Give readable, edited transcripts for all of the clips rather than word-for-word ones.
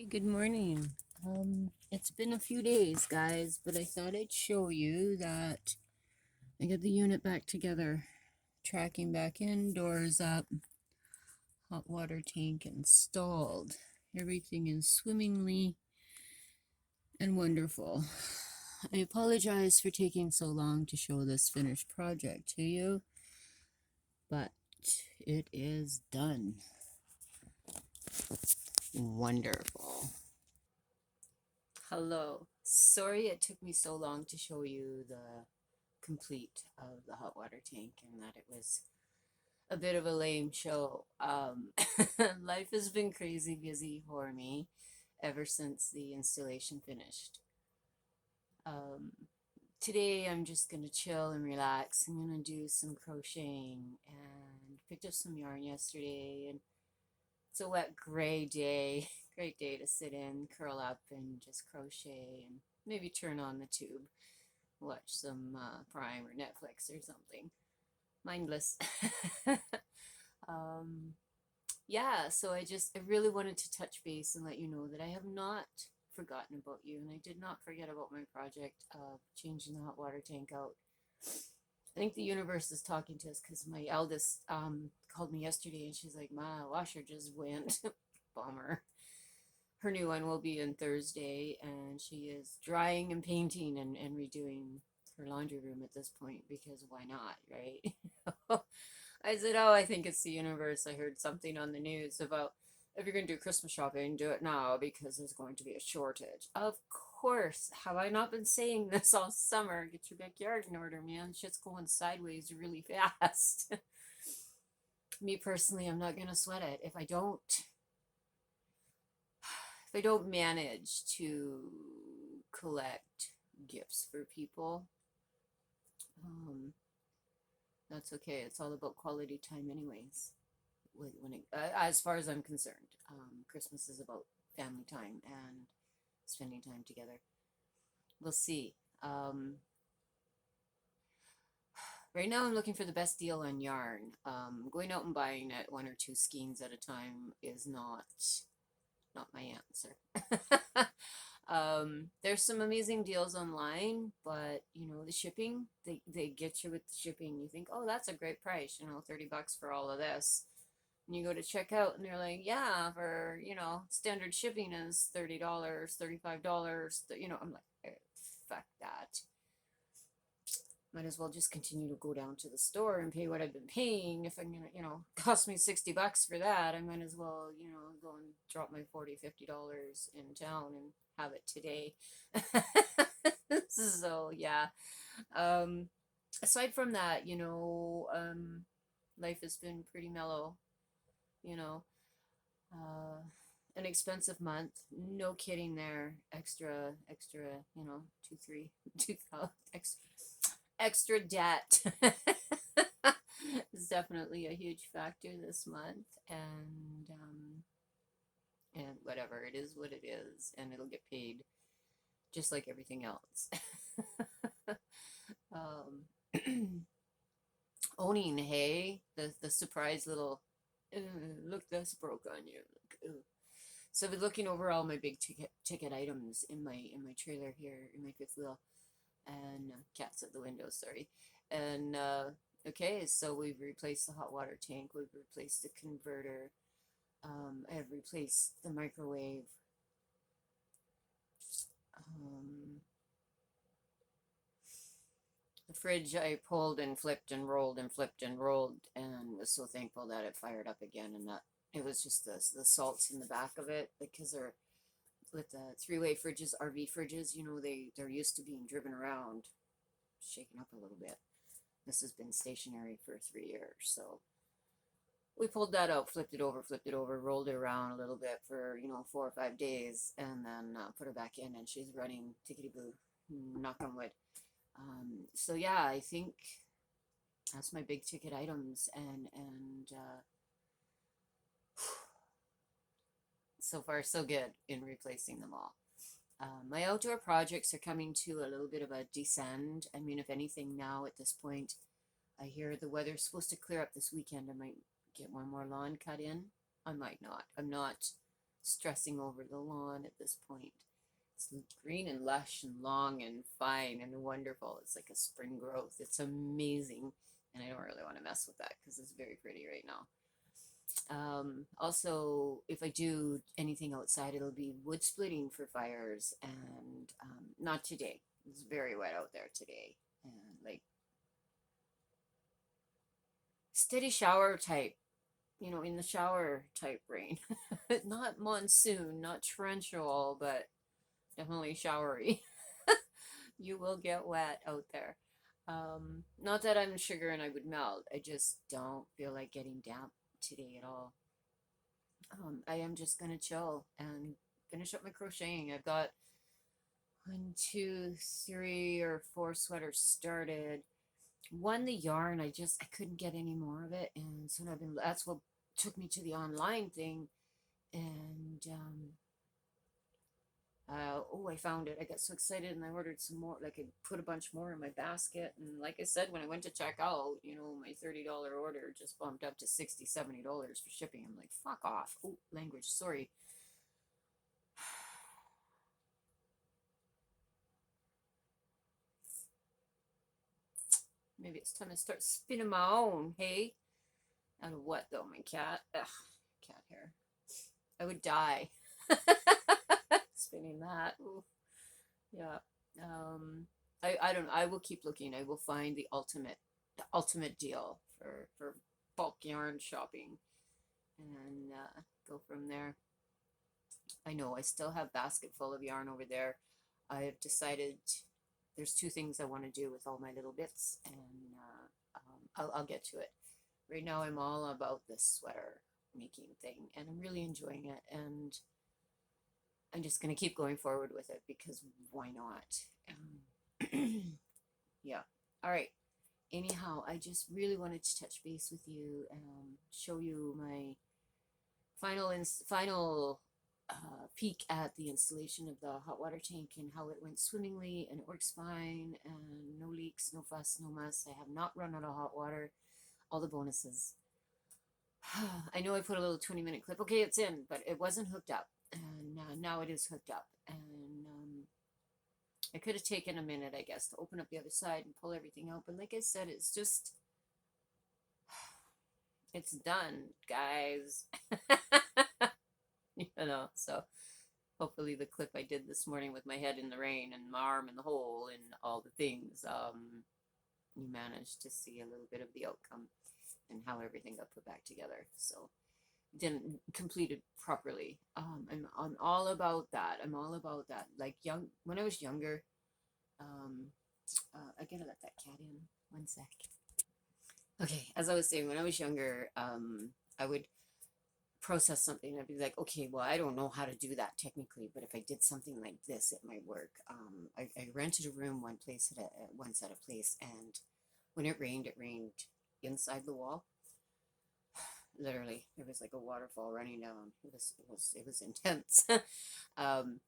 Hey, good morning. It's been a few days, guys, but I thought I'd show you that I got the unit back together. Tracking back in, doors up, hot water tank installed. Everything is swimmingly and wonderful. I apologize for taking so long to show this finished project to you, but it is done. Wonderful. Hello. Sorry it took me so long to show you the complete of the hot water tank and that it was a bit of a lame show. Life has been crazy busy for me ever since the installation finished. Um, Today I'm just gonna chill and relax. I'm gonna do some crocheting and picked up some yarn yesterday, and it's a wet gray day. Great day to sit in, curl up, and just crochet and maybe turn on the tube, watch some Prime or Netflix or something. Mindless. um, yeah, so I really wanted to touch base and let you know that I have not forgotten about you, and I did not forget about my project of changing the hot water tank out. I think the universe is talking to us because my eldest called me yesterday and she's like, "Ma, washer just went." Bummer. Her new one will be in Thursday, and she is drying and painting and redoing her laundry room at this point because why not, right? I said, "Oh, I think it's the universe. I heard something on the news about if you're going to do Christmas shopping, do it now because there's going to be a shortage." Of course. Have I not been saying this all summer? Get your backyard in order, man. Shit's going sideways really fast. Me personally, I'm not going to sweat it. If I don't manage to collect gifts for people, um, that's okay. It's all about quality time, anyways. As far as I'm concerned, Christmas is about family time and spending time together. We'll see. Right now, I'm looking for the best deal on yarn. Going out and buying at one or two skeins at a time is not my answer. There's some amazing deals online, but the shipping, they get you with the shipping. You think, oh, that's a great price, $30 for all of this. And you go to check out and they're like, yeah, for, standard shipping is $30, $35. I'm like, fuck that. Might as well just continue to go down to the store and pay what I've been paying. If I'm gonna, cost me $60 for that, I might as well, go and drop my $40, $50 in town and have it today. So yeah. Um, Aside from that, life has been pretty mellow. You know, uh, an expensive month. No kidding there. Extra, 2,000, 3,000 extra debt is definitely a huge factor this month, and whatever it is, what it is, and it'll get paid just like everything else. um, Owning, hey, the surprise little look, this broke on you. So I've been looking over all my big ticket items in my trailer here in my fifth wheel, and cats at the window, sorry. And okay, so we've replaced the hot water tank, we've replaced the converter, I have replaced the microwave, um, the fridge I pulled and flipped and rolled and flipped and rolled, and was so thankful that it fired up again, and that it was just the salts in the back of it, because they're with the three-way fridges, RV fridges, they're used to being driven around, shaken up a little bit. This has been stationary for 3 years, so we pulled that out, flipped it over, rolled it around a little bit for 4 or 5 days, and then put her back in, and she's running tickety boo. Knock on wood. So yeah, I think that's my big ticket items, and so far so good in replacing them all. My outdoor projects are coming to a little bit of a descend. I mean, if anything, now at this point, I hear the weather's supposed to clear up this weekend. I might get one more lawn cut in. I might not. I'm not stressing over the lawn at this point. It's green and lush and long and fine and wonderful. It's like a spring growth. It's amazing. And I don't really want to mess with that because it's very pretty right now. Also, if I do anything outside, it'll be wood splitting for fires, and not today. It's very wet out there today, and like steady shower type, in the shower type rain. Not monsoon, not torrential, but definitely showery. You will get wet out there. Not that I'm sugar and I would melt. I just don't feel like getting damp today at all. I am just gonna chill and finish up my crocheting. I've got one, two, three, or four sweaters started. One, the yarn, I couldn't get any more of it, and so that's what took me to the online thing. And oh, I found it. I got so excited and I ordered some more. Like, I put a bunch more in my basket. And like I said, when I went to check out, my $30 order just bumped up to $60, $70 for shipping. I'm like, fuck off. Oh, language, sorry. Maybe it's time to start spinning my own, hey? Out of what, though, my cat? Ugh, cat hair. I would die spinning that. Ooh. Yeah. I don't know. I will keep looking. I will find the ultimate deal for bulk yarn shopping, and go from there. I know I still have basket full of yarn over there. I have decided there's two things I want to do with all my little bits, and I'll get to it. Right now, I'm all about this sweater making thing, and I'm really enjoying it, and I'm just going to keep going forward with it because why not? Yeah. All right. Anyhow, I just really wanted to touch base with you and show you my final peek at the installation of the hot water tank and how it went swimmingly and it works fine and no leaks, no fuss, no muss. I have not run out of hot water. All the bonuses. I know I put a little 20-minute clip. Okay, it's in, but it wasn't hooked up, and now it is hooked up. And I could have taken a minute, I guess, to open up the other side and pull everything out. But like I said, it's done, guys. So hopefully the clip I did this morning with my head in the rain and my arm in the hole and all the things, you managed to see a little bit of the outcome and how everything got put back together. So didn't complete it properly. I'm all about that. I'm all about that. Like when I was younger, I gotta let that cat in. One sec. Okay, as I was saying, when I was younger, I would process something. I'd be like, okay, well, I don't know how to do that technically, but if I did something like this, it might work. I rented a room once at a place, and when it rained inside the wall. Literally, there was like a waterfall running down. It was intense. um,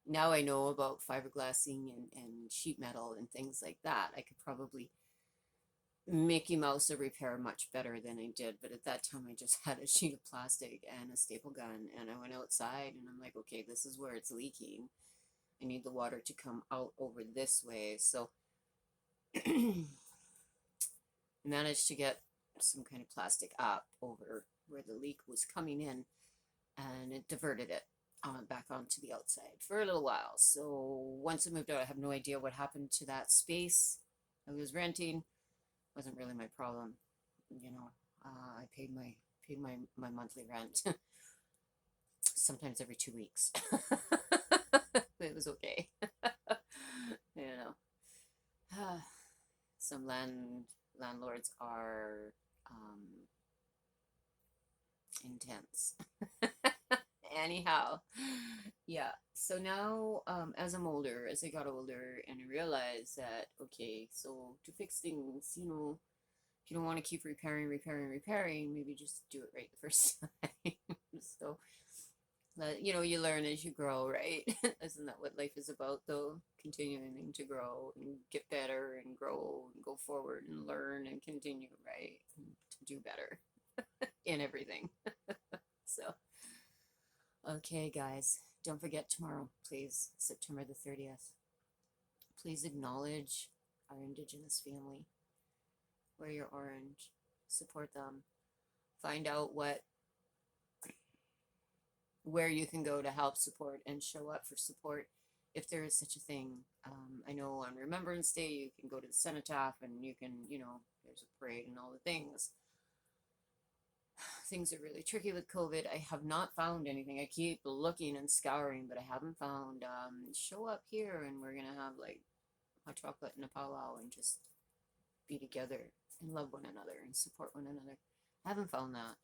Now I know about fiberglassing and sheet metal and things like that. I could probably Mickey Mouse a repair much better than I did, but at that time I just had a sheet of plastic and a staple gun, and I went outside and I'm like, okay, this is where it's leaking. I need the water to come out over this way. So managed to get some kind of plastic up over where the leak was coming in, and it diverted it back onto the outside for a little while. So once I moved out, I have no idea what happened to that space I was renting. Wasn't really my problem, you know. I paid my monthly rent sometimes every 2 weeks. It was okay. you know. Some landlords are intense. Anyhow, yeah. So now, as I got older, and I realized that okay, so to fix things, if you don't want to keep repairing, maybe just do it right the first time. So, you learn as you grow, right? Isn't that what life is about, though? Continuing to grow and get better and grow and go forward and learn and continue, right? And to do better in everything. So, okay, guys, don't forget tomorrow, please, September the 30th. Please acknowledge our Indigenous family. Wear your orange. Support them. Find out where you can go to help support and show up for support if there is such a thing. I know on Remembrance Day you can go to the cenotaph and you can, there's a parade and all the things. Things are really tricky with COVID. I have not found anything. I keep looking and scouring, but I haven't found. Show up here and we're gonna have like hot chocolate and a powwow and just be together and love one another and support one another. I haven't found that.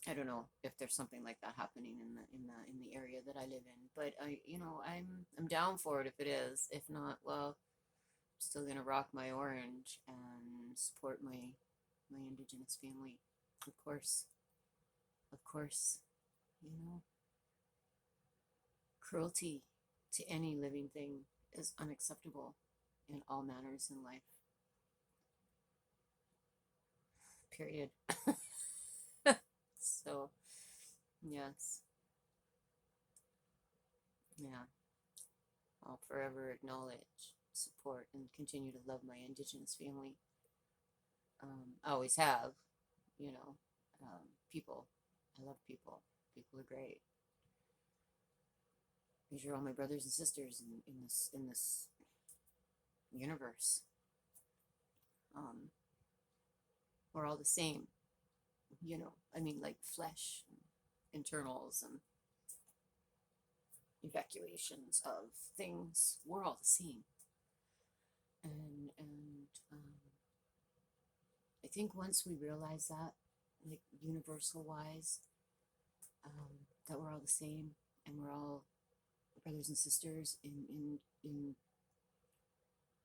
I don't know if there's something like that happening in the area that I live in, but I'm down for it if it is. If not, well, I'm still gonna rock my orange and support my Indigenous family. Of course, you know, cruelty to any living thing is unacceptable in all manners in life. Period. So, yes, yeah, I'll forever acknowledge, support, and continue to love my Indigenous family. I always have, you know, people. I love people. People are great. These are all my brothers and sisters in this universe. We're all the same, I mean, like flesh, and internals, and evacuations of things. We're all the same, and I think once we realize that, like universal wise, that we're all the same and we're all brothers and sisters in the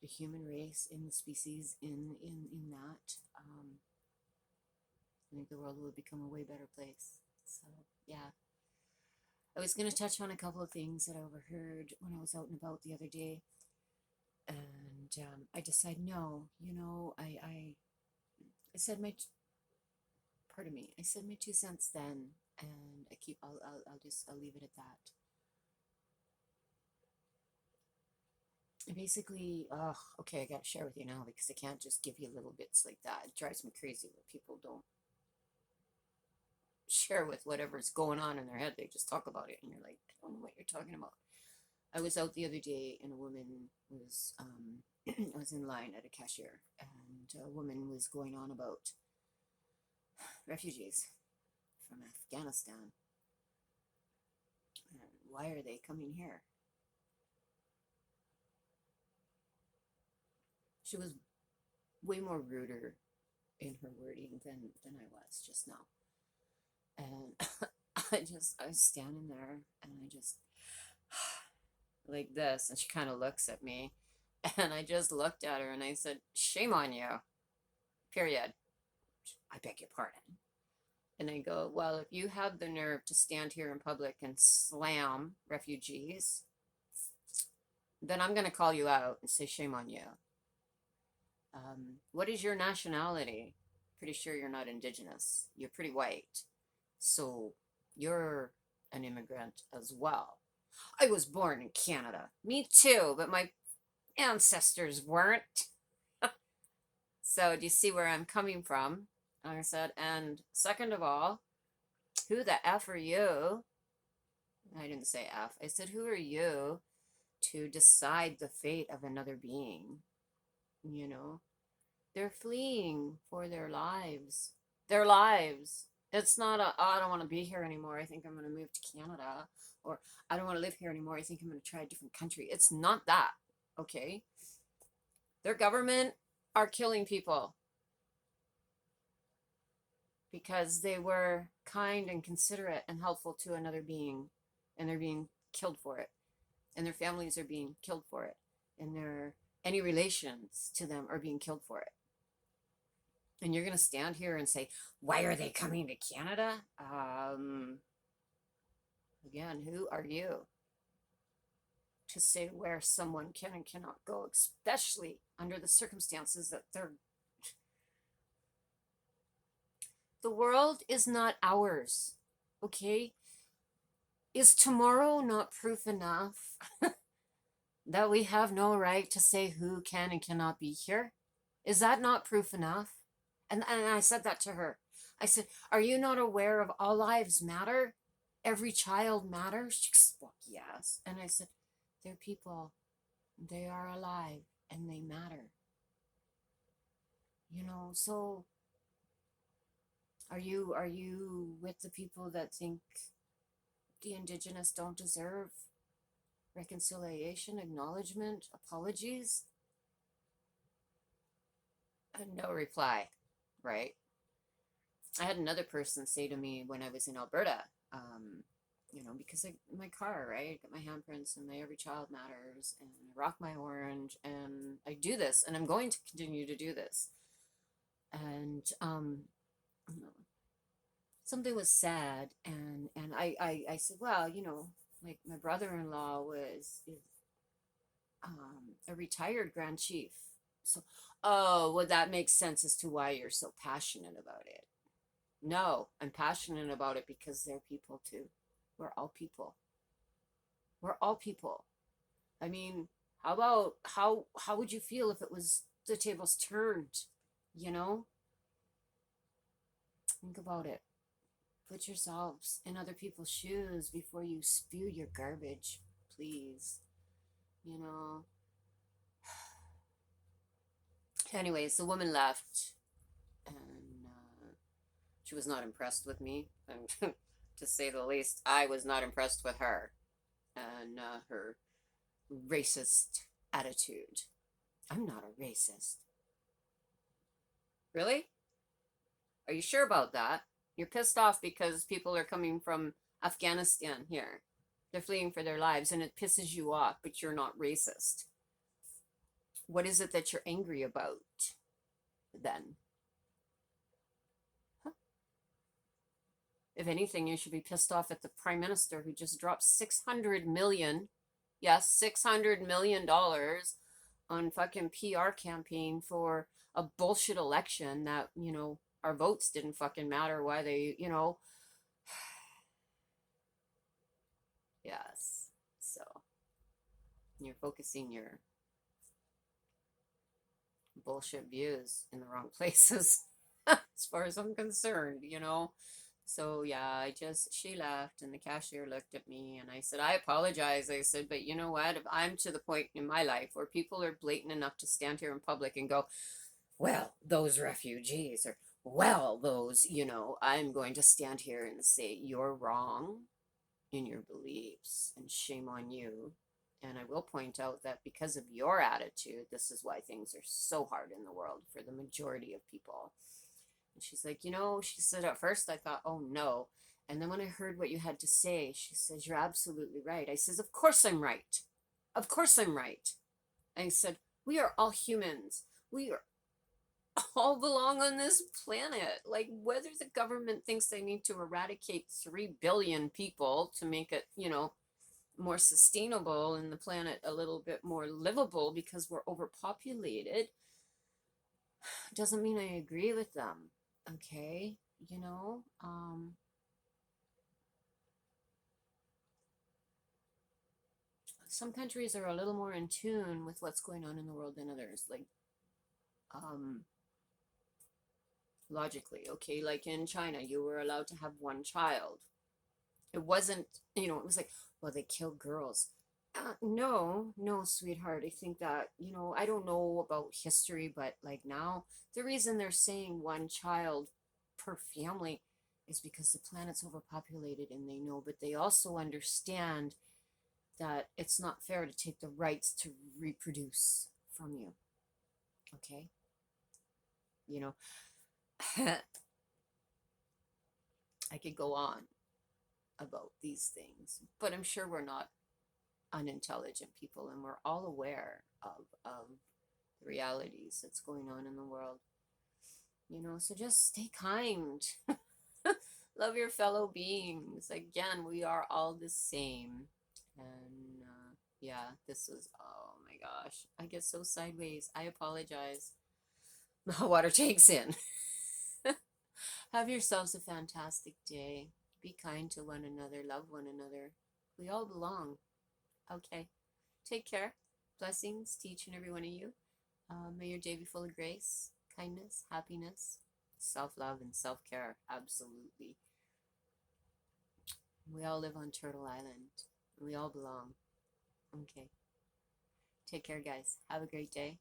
human race, in the species, in that, I think the world will become a way better place. So yeah, I was going to touch on a couple of things that I overheard when I was out and about the other day, and I decided no, I said pardon me, I said my 2 cents then, and I'll leave it at that. Basically, okay, I gotta share with you now because I can't just give you little bits like that. It drives me crazy when people don't share with whatever's going on in their head. They just talk about it, and you're like, I don't know what you're talking about. I was out the other day, and a woman was, I was in line at a cashier, and a woman was going on about refugees from Afghanistan, and why are they coming here? She was way more ruder in her wording than I was just now. And I was standing there and I just like this, and she kind of looks at me, and I just looked at her and I said, shame on you, period. I beg your pardon. And I go, well, if you have the nerve to stand here in public and slam refugees, then I'm going to call you out and say, shame on you. What is your nationality? Pretty sure you're not Indigenous. You're pretty white. So you're an immigrant as well. I was born in Canada. Me too, but my ancestors weren't. So do you see where I'm coming from? And I said, and second of all, who the F are you? I didn't say F. I said, who are you to decide the fate of another being? They're fleeing for their lives. Their lives. It's not I don't want to be here anymore. I think I'm going to move to Canada. Or, I don't want to live here anymore. I think I'm going to try a different country. It's not that, okay? Their government are killing people because they were kind and considerate and helpful to another being, and they're being killed for it. And their families are being killed for it. And any relations to them are being killed for it. And you're going to stand here and say, why are they coming to Canada? Again, who are you to say where someone can and cannot go, especially under the circumstances that they're... The world is not ours. Okay? Is tomorrow not proof enough that we have no right to say who can and cannot be here? Is that not proof enough? And I said that to her. I said, are you not aware of all lives matter? Every child matters? She goes, well, yes. And I said, they're people. They are alive and they matter. So are you with the people that think the indigenous don't deserve reconciliation, acknowledgement, apologies? And no reply, right? I had another person say to me when I was in Alberta, because my car, right? I got my handprints and my Every Child Matters and I rock my orange and I do this and I'm going to continue to do this. And something was sad and I said, well, like my brother-in-law is a retired Grand Chief. So, oh, well, that makes sense as to why you're so passionate about it. No, I'm passionate about it because they're people too. We're all people. We're all people. I mean, how would you feel if it was the tables turned? You know? Think about it. Put yourselves in other people's shoes before you spew your garbage, please. You know. Anyways, the woman left and she was not impressed with me. And to say the least, I was not impressed with her and her racist attitude. I'm not a racist. Really? Are you sure about that? You're pissed off because people are coming from Afghanistan here. They're fleeing for their lives and it pisses you off, but you're not racist. What is it that you're angry about then? Huh? If anything, you should be pissed off at the prime minister who just dropped 600 million, yes, $600 million on fucking PR campaign for a bullshit election that, our votes didn't fucking matter why they. Yes. So you're focusing your bullshit views in the wrong places as far as I'm concerned. So yeah, she left and the cashier looked at me and I said, I apologize. I said, but you know what? If I'm to the point in my life where people are blatant enough to stand here in public and go, well, those refugees, or well, those, I'm going to stand here and say, you're wrong in your beliefs and shame on you. And I will point out that because of your attitude, this is why things are so hard in the world for the majority of people. And she's like, she said at first I thought, oh no. And then when I heard what you had to say, she says, you're absolutely right. I says, of course I'm right. Of course I'm right. I said, we are all humans. We are all belong on this planet. Like, whether the government thinks they need to eradicate 3 billion people to make it, more sustainable and the planet a little bit more livable because we're overpopulated, doesn't mean I agree with them. Okay? Some countries are a little more in tune with what's going on in the world than others. Like, logically, okay, like in China, you were allowed to have one child. It wasn't, it was like, well, they kill girls. No, no, sweetheart. I think that, I don't know about history, but like now, the reason they're saying one child per family is because the planet's overpopulated and they know, but they also understand that it's not fair to take the rights to reproduce from you. Okay? You know, I could go on about these things, but I'm sure we're not unintelligent people and we're all aware of the realities that's going on in the world. So just stay kind. Love your fellow beings. Again, we are all the same. And yeah, this was, oh my gosh, I get so sideways. I apologize. My water tank's in. Have yourselves a fantastic day. Be kind to one another. Love one another. We all belong. Okay. Take care. Blessings to each and every one of you. May your day be full of grace, kindness, happiness, self love, and self care. Absolutely. We all live on Turtle Island. We all belong. Okay. Take care, guys. Have a great day.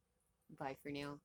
Bye for now.